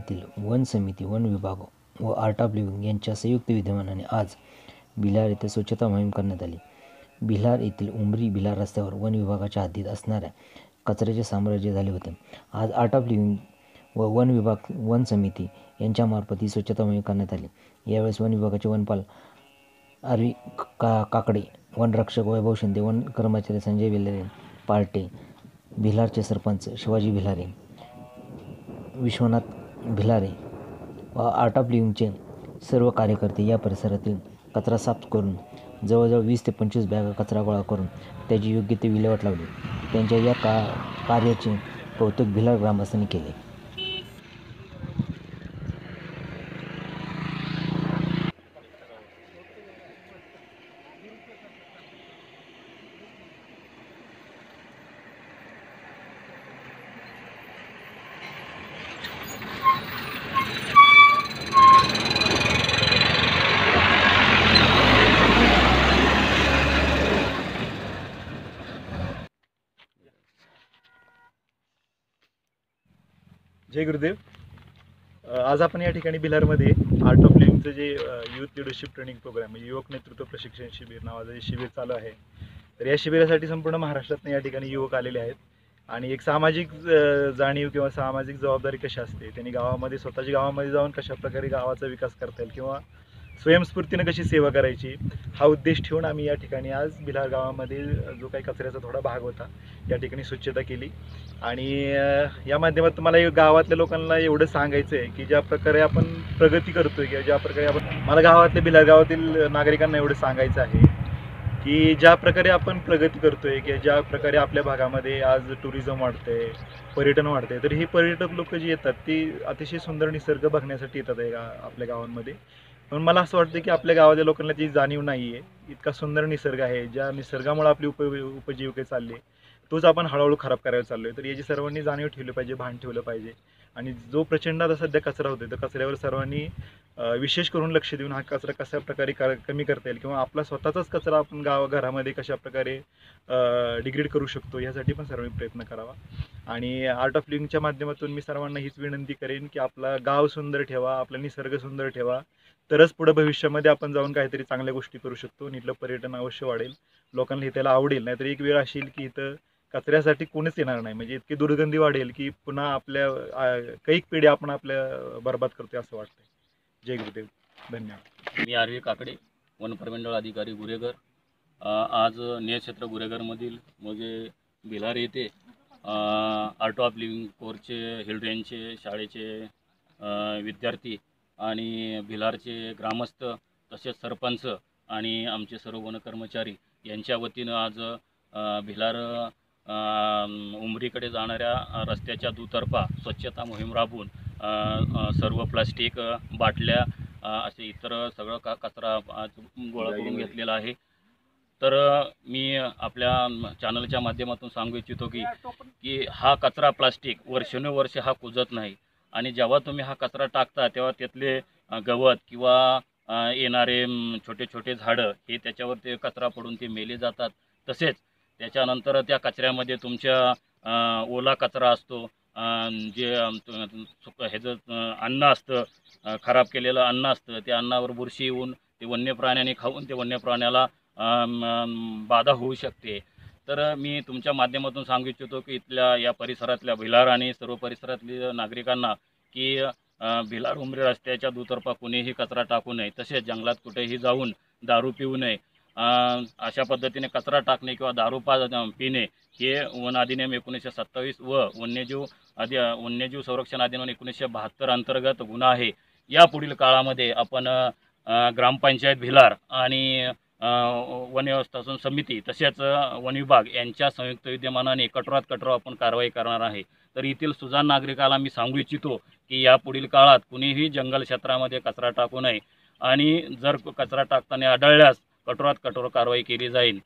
येथील वन समिती, वन विभाग व आर्ट ऑफ लिव्हिंग यांच्या संयुक्त विद्यमानाने आज भिलार येथे स्वच्छता मोहीम करण्यात आली। भिलार येथील उमरी भिलार रस्त्यावर वन विभागाच्या हद्दीत असणाऱ्या कचऱ्याचे साम्राज्य झाले होते। आज आर्ट ऑफ लिव्हिंग व वन विभाग, वन समिती यांच्यामार्फत ही स्वच्छता मोहीम करण्यात आली। यावेळेस वन विभागाचे वनपाल आरवी काकडे, वनरक्षक वैभव शिंदे, वन कर्मचारी संजय भिलारे पार्टे, भिलारचे सरपंच शिवाजी भिलारे, विश्वनाथ भिलारे व आर्ट ऑफ लिव्हिंगचे सर्व कार्यकर्ते या परिसरातील कचरा साफ करून जवळजवळ 20 ते 25 बॅगा कचरा गोळा करून त्याची योग्य ते विल्हेवाट लावली। त्यांच्या या कार्याचे कौतुक भिलार ग्रामस्थांनी केले। जय गुरुदेव। आज आपण या ठिकाणी भिलारमध्ये आर्ट ऑफ लिव्हिंगचं जे यूथ लिडरशिप ट्रेनिंग प्रोग्राम म्हणजे युवक नेतृत्व प्रशिक्षण शिबिर नावाचं जे शिबिर चालू आहे, तर या शिबिरासाठी संपूर्ण महाराष्ट्रातून या ठिकाणी युवक आलेले आहेत आणि एक सामाजिक जाणीव किंवा सामाजिक जबाबदारी कशी असते, त्यांनी गावामध्ये स्वतःच्या गावामध्ये जाऊन कशा प्रकारे गावाचा विकास करता येईल किंवा स्वयंस्फूर्तीने कशी सेवा करायची हा उद्देश ठेवून आम्ही या ठिकाणी आज भिलार गावामध्ये जो काही कचऱ्याचा थोडा भाग होता या ठिकाणी स्वच्छता केली। आणि या माध्यमातून मला गावातल्या लोकांना एवढं सांगायचं आहे की ज्या प्रकारे आपण प्रगती करतोय किंवा ज्या प्रकारे मला गावातल्या भिलार गावातील नागरिकांना एवढं सांगायचं आहे की ज्या प्रकारे आपण प्रगती करतोय किंवा ज्या प्रकारे आपल्या भागामध्ये आज टुरिझम वाढतंय, पर्यटन वाढतंय, तर ही पर्यटक लोक जी येतात ती अतिशय सुंदर निसर्ग बघण्यासाठी येतात आपल्या गावांमध्ये। पण मला असं वाटतं की आपल्या गावाच्या लोकांना ती जाणीव नाही आहे, इतका सुंदर निसर्ग आहे, ज्या निसर्गामुळे आपली उपजीविका चालली आहे तोच आपण हळूहळू खराब करायला चाललो आहे। तर याची सर्वांनी जाणीव ठेवली पाहिजे, भान ठेवलं पाहिजे आणि जो प्रचंड आता सध्या कचरा होतोय तर कचऱ्यावर सर्वांनी विशेष करून लक्ष देऊन हा कचरा कशा प्रकारे कमी करता येईल किंवा आपला स्वतःचाच कचरा आपण घरामध्ये कशा प्रकारे डिग्रेड करू शकतो यासाठी पण सर्वांनी प्रयत्न करावा। आणि आर्ट ऑफ लिव्हिंगच्या माध्यमातून मी सर्वांना हीच विनंती करेन की आपला गाव सुंदर ठेवा, आपला निसर्ग सुंदर ठेवा, तरच पुढे भविष्यामध्ये आपण जाऊन काहीतरी चांगल्या गोष्टी करू शकतो। इथलं पर्यटन अवश्य वाढेल, लोकांना इथं आवडेल। नाहीतर एक वेळ असेल की इथं कचऱ्यासाठी कोणीच येणार नाही, म्हणजे इतकी दुर्गंधी वाढेल की पुन्हा आपल्या कैक पिढी आपण आपल्या बर्बाद करतोय असं वाटतंय। जय गुरुदेव, धन्यवाद। मी आरवी काकडे, वनपरिमंडळ अधिकारी गुरेघर। आज क्षेत्र गुरेघरमधील म्हणजे भिलार येथे आर्ट ऑफ लिव्हिंग कोर्सचे हिलड्रेनचे शाळेचे विद्यार्थी आणि भिलारचे ग्रामस्थ तसेच सरपंच आणि आमचे सर्व वनकर्मचारी यांच्या वतीनं आज भिलार उमरीकडे जाणाऱ्या रस्त्याच्या दुतर्फा स्वच्छता मोहीम राबवून सर्व प्लास्टिक बाटल्या असे इतर सगळं कचरा आज गोळा करून घेतलेला आहे। तर मी आपल्या चॅनलच्या माध्यमातून सांगू इच्छितो की हा कचरा प्लास्टिक वर्षानुवर्षे हा कुजत नाही आणि जेव्हा तुम्ही हा कचरा टाकता तेव्हा त्यातले गवत किंवा येणारे छोटे छोटे झाडं हे त्याच्यावर ते कचरा पडून ते मेले जातात। तसेच त्याच्यानंतर त्या कचऱ्यामध्ये तुमच्या ओला कचरा असतो, जे ह्याचं अन्न असतं, खराब केलेलं अन्न असतं, त्या अन्नावर बुरशी येऊन ते वन्य प्राण्याने खाऊन ते वन्य प्राण्याला बाधा होऊ शकते। तर मी तुमच्या माध्यमातून सांगू इच्छितो की इथल्या या परिसरातल्या भिलार आणि सर्व परिसरातल्या नागरिकांना की भिलार उमरी रस्त्याच्या दुतर्फा कुणीही कचरा टाकू नये, तसेच जंगलात कुठेही जाऊन दारू पिऊ नये। अशा पद्धतीने कचरा टाकणे किंवा दारू पिणे हे वन अधिनियम 1927 व वन्यजीव संरक्षण अधिनियम 1972 अंतर्गत गुन्हा आहे। या पुढील काळामध्ये आपण ग्रामपंचायत भिलार आणि वन व्यवस्थापन समिती तसेच वन विभाग यांच्या संयुक्त विद्यमानाने कठोरात कठोर आपण कारवाई करणार आहे। तर येथील सुजाण नागरिकाला मी सांगू इच्छितो की या पुढील काळात कुणीही जंगल क्षेत्रामध्ये कचरा टाकू नये आणि जर कचरा टाकताना आढळल्यास कठोरात कठोर कारवाई केली जाईल।